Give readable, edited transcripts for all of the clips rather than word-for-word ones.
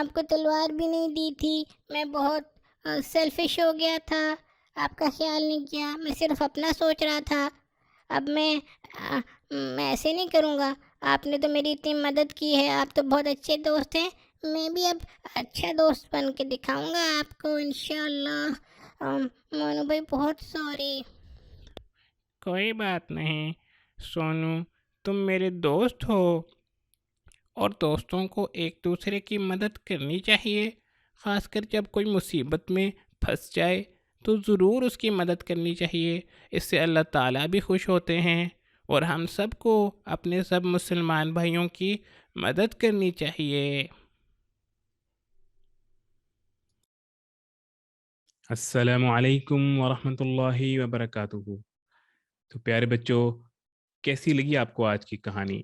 آپ کو تلوار بھی نہیں دی تھی، میں بہت سیلفش ہو گیا تھا، آپ کا خیال نہیں کیا، میں صرف اپنا سوچ رہا تھا۔ اب میں ایسے نہیں کروں گا، آپ نے تو میری اتنی مدد کی ہے، آپ تو بہت اچھے دوست ہیں، میں بھی اب اچھا دوست بن کے دکھاؤں گا آپ کو انشاءاللہ۔ مونو بھائی بہت سوری۔ کوئی بات نہیں سونو، تم میرے دوست ہو اور دوستوں کو ایک دوسرے کی مدد کرنی چاہیے، خاص کر جب کوئی مصیبت میں پھنس جائے تو ضرور اس کی مدد کرنی چاہیے، اس سے اللہ تعالیٰ بھی خوش ہوتے ہیں اور ہم سب کو اپنے سب مسلمان بھائیوں کی مدد کرنی چاہیے۔ السلام علیکم ورحمۃ اللہ وبرکاتہ۔ تو پیارے بچوں، کیسی لگی آپ کو آج کی کہانی؟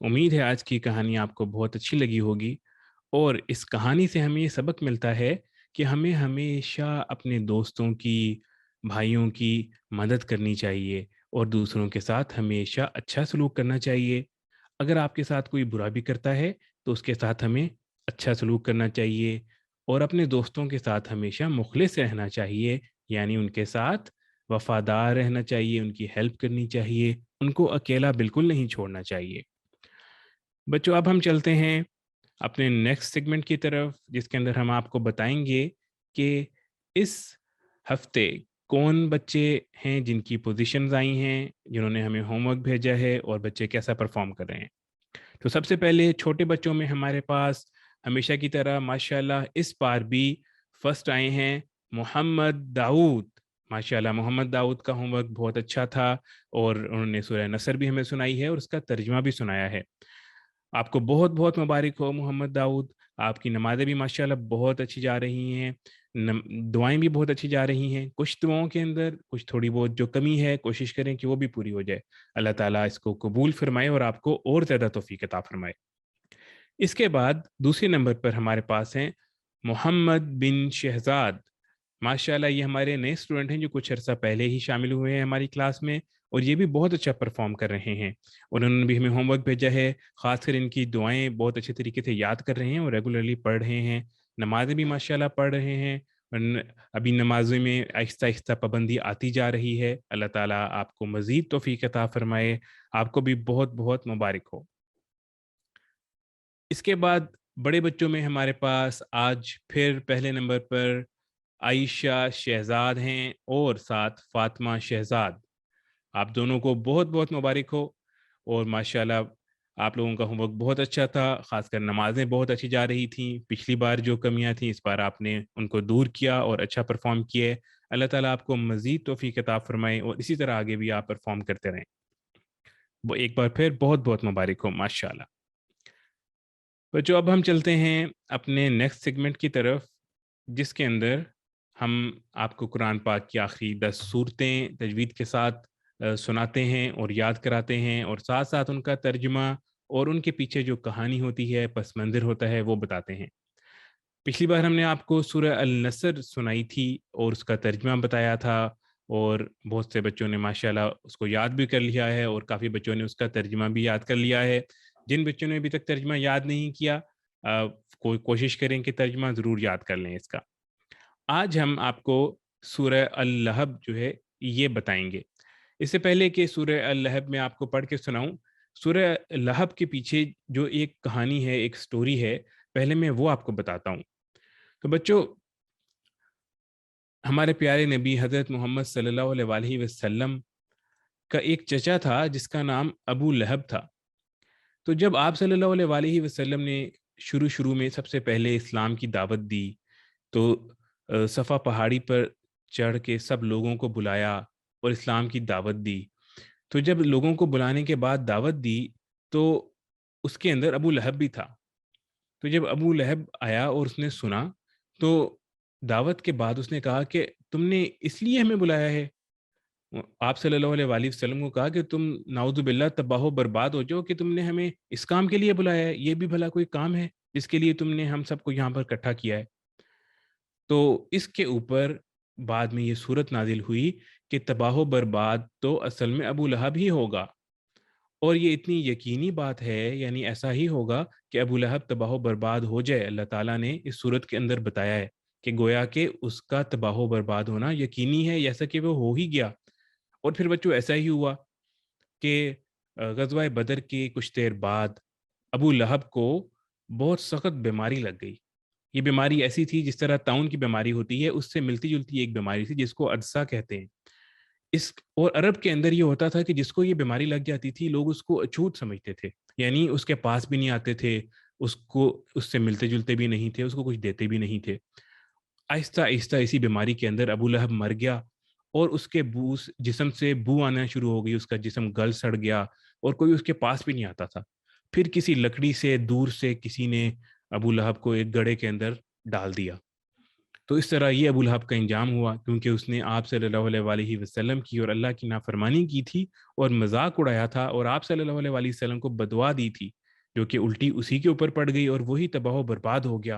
امید ہے آج کی کہانی آپ کو بہت اچھی لگی ہوگی، اور اس کہانی سے ہمیں یہ سبق ملتا ہے کہ ہمیں ہمیشہ اپنے دوستوں کی، بھائیوں کی مدد کرنی چاہیے اور دوسروں کے ساتھ ہمیشہ اچھا سلوک کرنا چاہیے۔ اگر آپ کے ساتھ کوئی برا بھی کرتا ہے تو اس کے ساتھ ہمیں اچھا سلوک کرنا چاہیے، اور اپنے دوستوں کے ساتھ ہمیشہ مخلص رہنا چاہیے، یعنی ان کے ساتھ وفادار رہنا چاہیے، ان کی ہیلپ کرنی چاہیے، ان کو اکیلا بالکل نہیں چھوڑنا چاہیے۔ بچوں، اب ہم چلتے ہیں اپنے نیکسٹ سیگمنٹ کی طرف، جس کے اندر ہم آپ کو بتائیں گے کہ اس ہفتے کون بچے ہیں جن کی پوزیشنز آئی ہیں، جنہوں نے ہمیں ہوم ورک بھیجا ہے، اور بچے کیسا پرفارم کر رہے ہیں۔ تو سب سے پہلے چھوٹے بچوں میں ہمارے پاس ہمیشہ کی طرح ماشاءاللہ اس بار بھی فرسٹ آئے ہیں محمد داؤد۔ ماشاءاللہ محمد داؤد کا ہوم ورک بہت اچھا تھا، اور انہوں نے سورہ نصر بھی ہمیں سنائی ہے اور اس کا ترجمہ بھی سنایا ہے۔ آپ کو بہت بہت مبارک ہو محمد داؤد، آپ کی نمازیں بھی ماشاءاللہ بہت اچھی جا رہی ہیں، دعائیں بھی بہت اچھی جا رہی ہیں۔ کچھ دعاؤں کے اندر کچھ تھوڑی بہت جو کمی ہے، کوشش کریں کہ وہ بھی پوری ہو جائے۔ اللہ تعالیٰ اس کو قبول فرمائے اور آپ کو اور زیادہ توفیق عطا فرمائے۔ اس کے بعد دوسرے نمبر پر ہمارے پاس ہیں محمد بن شہزاد۔ ماشاءاللہ یہ ہمارے نئے اسٹوڈنٹ ہیں جو کچھ عرصہ پہلے ہی شامل ہوئے ہیں ہماری کلاس میں، اور یہ بھی بہت اچھا پرفارم کر رہے ہیں، اور انہوں نے بھی ہمیں ہوم ورک بھیجا ہے۔ خاص کر ان کی دعائیں بہت اچھے طریقے سے یاد کر رہے ہیں اور ریگولرلی پڑھ رہے ہیں، نمازیں بھی ماشاءاللہ پڑھ رہے ہیں، ابھی نمازوں میں آہستہ آہستہ پابندی آتی جا رہی ہے۔ اللہ تعالیٰ آپ کو مزید توفیق عطا فرمائے، آپ کو بھی بہت بہت مبارک ہو۔ اس کے بعد بڑے بچوں میں ہمارے پاس آج پھر پہلے نمبر پر عائشہ شہزاد ہیں اور ساتھ فاطمہ شہزاد۔ آپ دونوں کو بہت بہت مبارک ہو، اور ماشاءاللہ آپ لوگوں کا ہوم ورک بہت اچھا تھا، خاص کر نمازیں بہت اچھی جا رہی تھیں۔ پچھلی بار جو کمیاں تھیں اس بار آپ نے ان کو دور کیا اور اچھا پرفارم کیے۔ اللہ تعالیٰ آپ کو مزید توفیق عطا فرمائے، اور اسی طرح آگے بھی آپ پرفارم کرتے رہیں۔ وہ ایک بار پھر بہت بہت مبارک ہو ماشاءاللہ۔ بچوں، اب ہم چلتے ہیں اپنے نیکسٹ سیگمنٹ کی طرف، جس کے اندر ہم آپ کو قرآن پاک کی آخری 10 سورتیں تجوید کے ساتھ سناتے ہیں اور یاد کراتے ہیں، اور ساتھ ساتھ ان کا ترجمہ اور ان کے پیچھے جو کہانی ہوتی ہے، پس منظر ہوتا ہے، وہ بتاتے ہیں۔ پچھلی بار ہم نے آپ کو سورہ النصر سنائی تھی اور اس کا ترجمہ بتایا تھا، اور بہت سے بچوں نے ماشاءاللہ اس کو یاد بھی کر لیا ہے، اور کافی بچوں نے اس کا ترجمہ بھی یاد کر لیا ہے۔ جن بچوں نے ابھی تک ترجمہ یاد نہیں کیا، کوئی کوشش کریں کہ ترجمہ ضرور یاد کر لیں اس کا۔ آج ہم آپ کو سورہ اللہب جو ہے یہ بتائیں گے۔ اس سے پہلے کہ سورہ اللہب میں آپ کو پڑھ کے سناؤں، سورہ لہب کے پیچھے جو ایک کہانی ہے، ایک سٹوری ہے، پہلے میں وہ آپ کو بتاتا ہوں۔ تو بچوں، ہمارے پیارے نبی حضرت محمد صلی اللہ علیہ وآلہ وسلم کا ایک چچا تھا جس کا نام ابو لہب تھا۔ تو جب آپ صلی اللہ علیہ وآلہ وسلم نے شروع میں سب سے پہلے اسلام کی دعوت دی، تو صفا پہاڑی پر چڑھ کے سب لوگوں کو بلایا اور اسلام کی دعوت دی۔ تو جب لوگوں کو بلانے کے بعد دعوت دی تو اس کے اندر ابو لہب بھی تھا۔ تو جب ابو لہب آیا اور اس نے سنا، تو دعوت کے بعد اس نے کہا کہ تم نے اس لیے ہمیں بلایا ہے؟ آپ صلی اللہ علیہ وآلہ وسلم کو کہا کہ تم نعوذ باللہ تباہ و برباد ہو جاؤ کہ تم نے ہمیں اس کام کے لیے بلایا ہے، یہ بھی بھلا کوئی کام ہے جس کے لیے تم نے ہم سب کو یہاں پر اکٹھا کیا ہے؟ تو اس کے اوپر بعد میں یہ صورت نازل ہوئی کہ تباہ و برباد تو اصل میں ابو لہب ہی ہوگا، اور یہ اتنی یقینی بات ہے، یعنی ایسا ہی ہوگا کہ ابو لہب تباہ و برباد ہو جائے، اللہ تعالیٰ نے اس صورت کے اندر بتایا ہے کہ گویا کہ اس کا تباہ و برباد ہونا یقینی ہے، جیسا کہ وہ ہو ہی گیا۔ اور پھر بچوں ایسا ہی ہوا کہ غزوہ بدر کے کچھ دیر بعد ابو لہب کو بہت سخت بیماری لگ گئی۔ یہ بیماری ایسی تھی جس طرح طاعون کی بیماری ہوتی ہے، اس سے ملتی جلتی ایک بیماری تھی جس کو عدسہ کہتے ہیں۔ اور عرب کے اندر یہ ہوتا تھا کہ جس کو یہ بیماری لگ جاتی تھی لوگ اس کو اچھوت سمجھتے تھے، یعنی اس کے پاس بھی نہیں آتے تھے، اس کو اس سے ملتے جلتے بھی نہیں تھے، اس کو کچھ دیتے بھی نہیں تھے۔ آہستہ آہستہ اسی بیماری کے اندر ابو لہب مر گیا اور اس کے جسم سے بو آنا شروع ہو گئی، اس کا جسم گل سڑ گیا اور کوئی اس کے پاس بھی نہیں آتا تھا۔ پھر کسی لکڑی سے دور سے کسی نے ابو لہب کو ایک گڑھے کے اندر ڈال دیا۔ تو اس طرح یہ ابو لہب کا انجام ہوا، کیونکہ اس نے آپ صلی اللہ علیہ وآلہ وسلم کی اور اللہ کی نافرمانی کی تھی اور مذاق اڑایا تھا، اور آپ صلی اللہ علیہ وآلہ وسلم کو بدعا دی تھی جو کہ الٹی اسی کے اوپر پڑ گئی اور وہی تباہ و برباد ہو گیا۔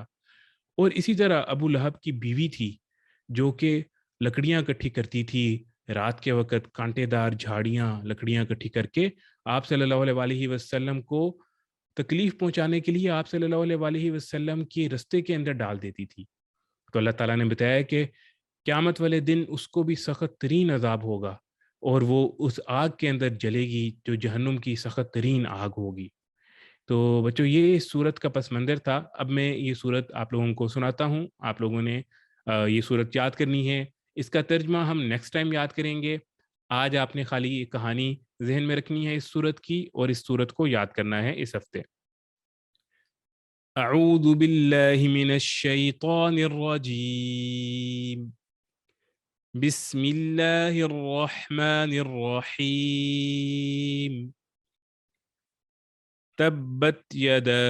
اور اسی طرح ابو لہب کی بیوی تھی جو کہ لکڑیاں اکٹھی کرتی تھی، رات کے وقت کانٹے دار جھاڑیاں لکڑیاں اکٹھی کر کے آپ صلی اللہ علیہ وآلہ وسلم کو تکلیف پہنچانے کے لیے آپ صلی اللہ علیہ وآلہ وسلم کے رستے کے اندر ڈال دیتی تھی۔ تو اللہ تعالیٰ نے بتایا کہ قیامت والے دن اس کو بھی سخت ترین عذاب ہوگا اور وہ اس آگ کے اندر جلے گی جو جہنم کی سخت ترین آگ ہوگی۔ تو بچوں یہ اس صورت کا پس منظر تھا۔ اب میں یہ صورت آپ لوگوں کو سناتا ہوں، آپ لوگوں نے یہ صورت یاد کرنی ہے۔ اس کا ترجمہ ہم نیکسٹ ٹائم یاد کریں گے۔ آج آپ نے خالی یہ کہانی ذہن میں رکھنی ہے اس صورت کی، اور اس صورت کو یاد کرنا ہے اس ہفتے۔ اعوذ باللہ من الشیطان الرجیم، بسم اللہ الرحمن الرحیم، تبت یدا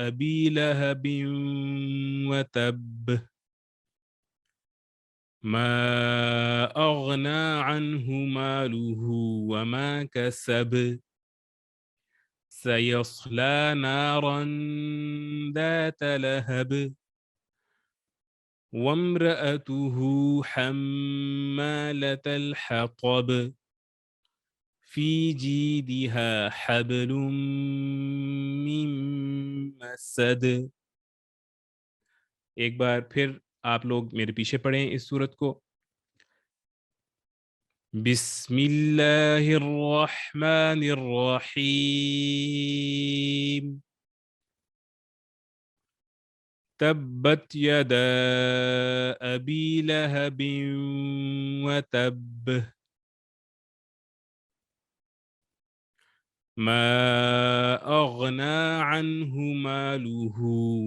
ابی لہب وتب، ما اغنى عنه ماله وما كسب، سيصلى نارا ذات لهب، وامرأته حمالة الحطب، في جيدها حبل من مسد۔ ایک بار پھر آپ لوگ میرے پیچھے پڑھیں اس صورت کو۔ بسم اللہ الرحمن الرحیم، تبت یدا ابی لہب وتب، ما اغنى عنه ماله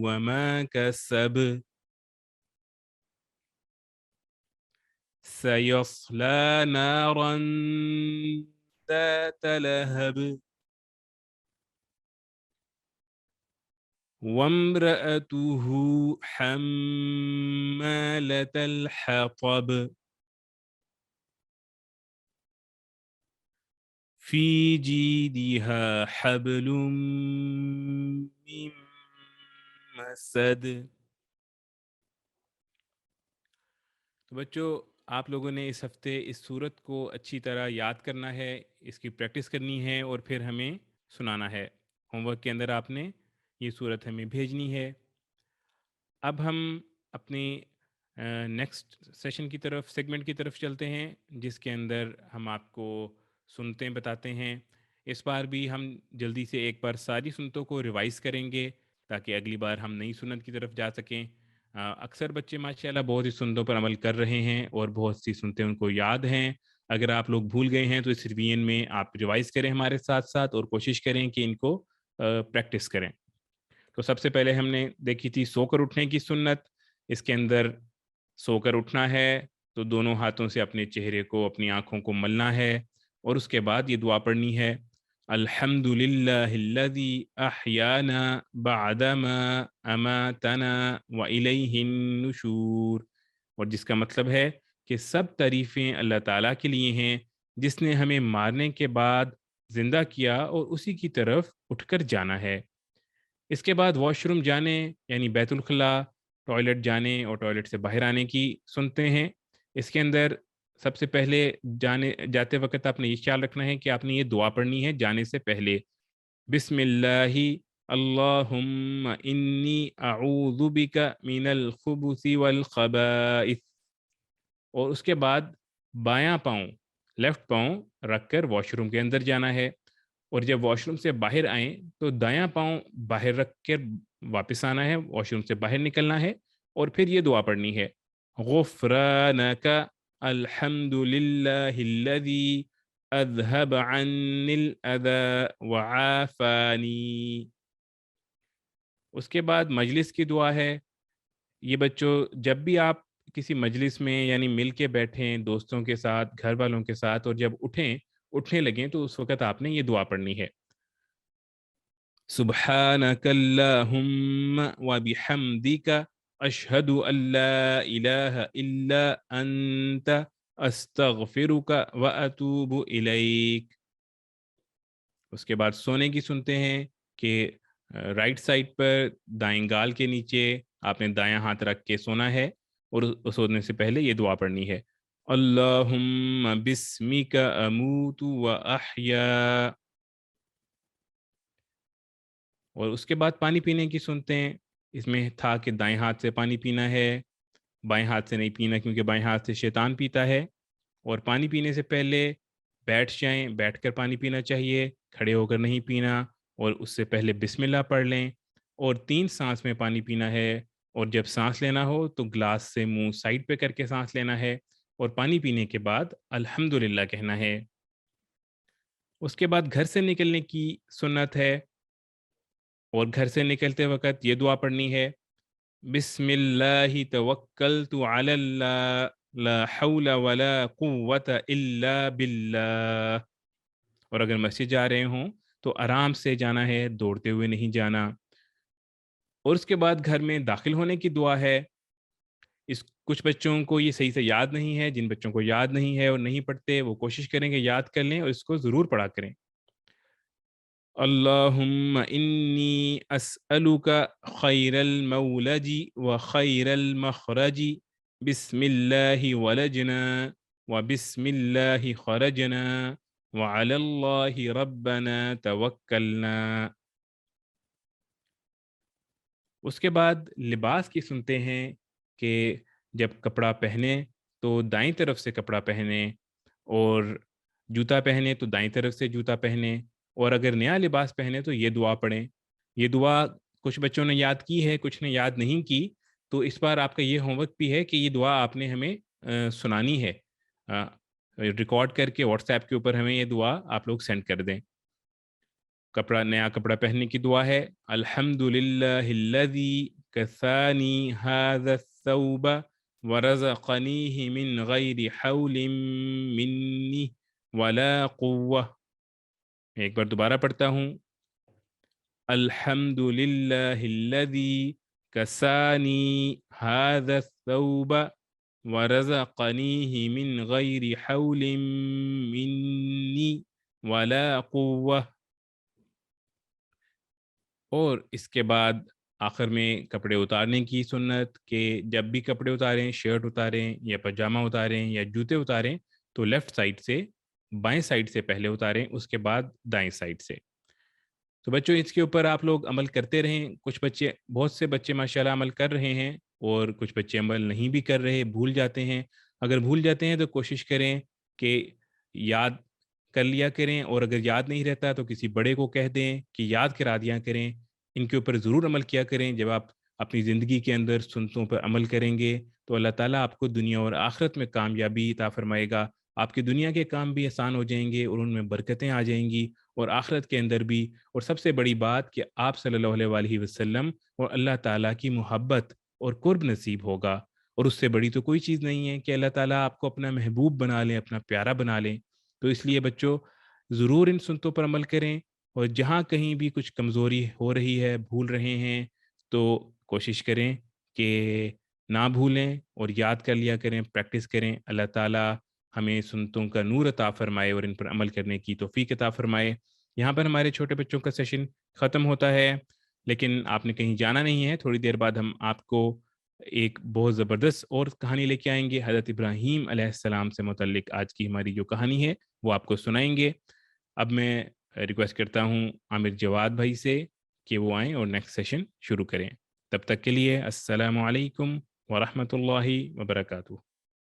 وما كسب، سيصلى نارا ذات لهب، وامرأته حمالة الحطب، في جيدها حبل من مسد۔ تو بچوں آپ لوگوں نے اس ہفتے اس صورت کو اچھی طرح یاد کرنا ہے، اس کی پریکٹس کرنی ہے اور پھر ہمیں سنانا ہے۔ ہوم ورک کے اندر آپ نے یہ صورت ہمیں بھیجنی ہے۔ اب ہم اپنے نیکسٹ سیشن کی طرف، سیگمنٹ کی طرف چلتے ہیں، جس کے اندر ہم آپ کو سنتیں بتاتے ہیں۔ اس بار بھی ہم جلدی سے ایک بار ساری سنتوں کو ریوائز کریں گے تاکہ اگلی بار ہم نئی سنت کی طرف جا سکیں۔ اکثر بچے ماشاءاللہ بہت سی سنتوں پر عمل کر رہے ہیں اور بہت سی سنتیں ان کو یاد ہیں۔ اگر آپ لوگ بھول گئے ہیں تو اس ریویژن میں آپ ریوائز کریں ہمارے ساتھ ساتھ، اور کوشش کریں کہ ان کو پریکٹس کریں۔ تو سب سے پہلے ہم نے دیکھی تھی سو کر اٹھنے کی سنت۔ اس کے اندر سو کر اٹھنا ہے تو دونوں ہاتھوں سے اپنے چہرے کو، اپنی آنکھوں کو ملنا ہے، اور اس کے بعد یہ دعا پڑھنی ہے، الحمد للہ الذی احیانا بعدما اماتنا والیہ النشور، اور جس کا مطلب ہے کہ سب تعریفیں اللہ تعالیٰ کے لیے ہیں جس نے ہمیں مارنے کے بعد زندہ کیا اور اسی کی طرف اٹھ کر جانا ہے۔ اس کے بعد واش روم جانے یعنی بیت الخلاء، ٹوائلٹ جانے اور ٹوائلٹ سے باہر آنے کی سنتے ہیں۔ اس کے اندر سب سے پہلے جاتے وقت آپ نے یہ خیال رکھنا ہے کہ آپ نے یہ دعا پڑھنی ہے جانے سے پہلے، بسم اللہ اللہم انی اعوذ بک من الخبث والخبائث، اور اس کے بعد بایاں پاؤں، لیفٹ پاؤں رکھ کر واش روم کے اندر جانا ہے، اور جب واش روم سے باہر آئیں تو دایاں پاؤں باہر رکھ کر واپس آنا ہے، واش روم سے باہر نکلنا ہے، اور پھر یہ دعا پڑھنی ہے، غفرانک الحمد للہ الذی اذهب عنی الاذى وعافانی۔ اس کے بعد مجلس کی دعا ہے۔ یہ بچوں جب بھی آپ کسی مجلس میں یعنی مل کے بیٹھیں دوستوں کے ساتھ، گھر والوں کے ساتھ، اور جب اٹھنے لگیں تو اس وقت آپ نے یہ دعا پڑھنی ہے، سبحانک اللہم وبحمدک اشہد ان لا الہ الا انت استغفرک واتوب الیک۔ اس کے بعد سونے کی سنتے ہیں کہ رائٹ سائڈ پر دائیں گال کے نیچے آپ نے دایاں ہاتھ رکھ کے سونا ہے، اور سونے سے پہلے یہ دعا پڑھنی ہے، اللہم بسمک اموت و احیا۔ اور اس کے بعد پانی پینے کی سنتے ہیں، اس میں تھا کہ دائیں ہاتھ سے پانی پینا ہے، بائیں ہاتھ سے نہیں پینا کیونکہ بائیں ہاتھ سے شیطان پیتا ہے، اور پانی پینے سے پہلے بیٹھ جائیں، بیٹھ کر پانی پینا چاہیے، کھڑے ہو کر نہیں پینا، اور اس سے پہلے بسم اللہ پڑھ لیں، اور 3 سانس میں پانی پینا ہے، اور جب سانس لینا ہو تو گلاس سے منہ سائڈ پہ کر کے سانس لینا ہے، اور پانی پینے کے بعد الحمدللہ کہنا ہے۔ اس کے بعد گھر سے نکلنے کی سنت ہے، اور گھر سے نکلتے وقت یہ دعا پڑھنی ہے، بسم اللہ توکلت علی اللہ لا حول ولا قوت الا باللہ۔ اور اگر مسجد جا رہے ہوں تو آرام سے جانا ہے، دوڑتے ہوئے نہیں جانا۔ اور اس کے بعد گھر میں داخل ہونے کی دعا ہے۔ کچھ بچوں کو یہ صحیح سے یاد نہیں ہے، جن بچوں کو یاد نہیں ہے اور نہیں پڑھتے وہ کوشش کریں کہ یاد کر لیں اور اس کو ضرور پڑھا کریں۔ اللہم انی اسألک خیر المولج و خیر المخرج، بسم اللہ ولجنا و بسم اللہ خرجنا وعلی اللہ ربنا توکلنا۔ اس کے بعد لباس کی سنتے ہیں کہ جب کپڑا پہنے تو دائیں طرف سے کپڑا پہنے، اور جوتا پہنے تو دائیں طرف سے جوتا پہنے، اور اگر نیا لباس پہنے تو یہ دعا پڑھیں۔ یہ دعا کچھ بچوں نے یاد کی ہے، کچھ نے یاد نہیں کی، تو اس بار آپ کا یہ ہوم ورک بھی ہے کہ یہ دعا آپ نے ہمیں سنانی ہے، ریکارڈ کر کے واٹس ایپ کے اوپر ہمیں یہ دعا آپ لوگ سینڈ کر دیں۔ نیا کپڑا پہننے کی دعا ہے، الحمد للہ الذی کسانی ھذا الثوب ورزقنیہ من غیر حول منی ولا قوہ۔ ایک بار دوبارہ پڑھتا ہوں، الحمد للہ الذی کسانی ھذا الثوب ورزقنیہ من غیر حول منی ولا قوہ۔ اور اس کے بعد آخر میں کپڑے اتارنے کی سنت کہ جب بھی کپڑے اتاریں، شرٹ اتاریں یا پاجامہ اتاریں یا جوتے اتاریں تو لیفٹ سائڈ سے بائیں سائڈ سے پہلے اتاریں، اس کے بعد دائیں سائڈ سے۔ تو بچوں اس کے اوپر آپ لوگ عمل کرتے رہیں، بہت سے بچے ماشاءاللہ عمل کر رہے ہیں، اور کچھ بچے عمل نہیں بھی کر رہے، بھول جاتے ہیں۔ اگر بھول جاتے ہیں تو کوشش کریں کہ یاد کر لیا کریں، اور اگر یاد نہیں رہتا تو کسی بڑے کو کہہ دیں کہ یاد کرا دیا کریں۔ ان کے اوپر ضرور عمل کیا کریں۔ جب آپ اپنی زندگی کے اندر سنتوں پر عمل کریں گے تو اللہ تعالیٰ آپ کو دنیا اور آخرت میں کامیابی عطا فرمائے گا۔ آپ کی دنیا کے کام بھی آسان ہو جائیں گے اور ان میں برکتیں آ جائیں گی، اور آخرت کے اندر بھی۔ اور سب سے بڑی بات کہ آپ صلی اللہ علیہ وآلہ وسلم اور اللہ تعالیٰ کی محبت اور قرب نصیب ہوگا، اور اس سے بڑی تو کوئی چیز نہیں ہے کہ اللہ تعالیٰ آپ کو اپنا محبوب بنا لیں، اپنا پیارا بنا لیں۔ تو اس لیے بچوں ضرور ان سنتوں پر عمل کریں، اور جہاں کہیں بھی کچھ کمزوری ہو رہی ہے، بھول رہے ہیں، تو کوشش کریں کہ نہ بھولیں اور یاد کر لیا کریں، پریکٹس کریں۔ اللہ تعالیٰ ہمیں سنتوں کا نور عطا فرمائے اور ان پر عمل کرنے کی توفیق عطا فرمائے۔ یہاں پر ہمارے چھوٹے بچوں کا سیشن ختم ہوتا ہے، لیکن آپ نے کہیں جانا نہیں ہے۔ تھوڑی دیر بعد ہم آپ کو ایک بہت زبردست اور کہانی لے کے آئیں گے، حضرت ابراہیم علیہ السلام سے متعلق آج کی ہماری جو کہانی ہے وہ آپ کو سنائیں گے۔ اب میں ریکویسٹ کرتا ہوں عامر جواد بھائی سے کہ وہ آئیں اور نیکسٹ سیشن شروع کریں. تب تک کے لیے السلام علیکم ورحمۃ اللہ وبرکاتہ.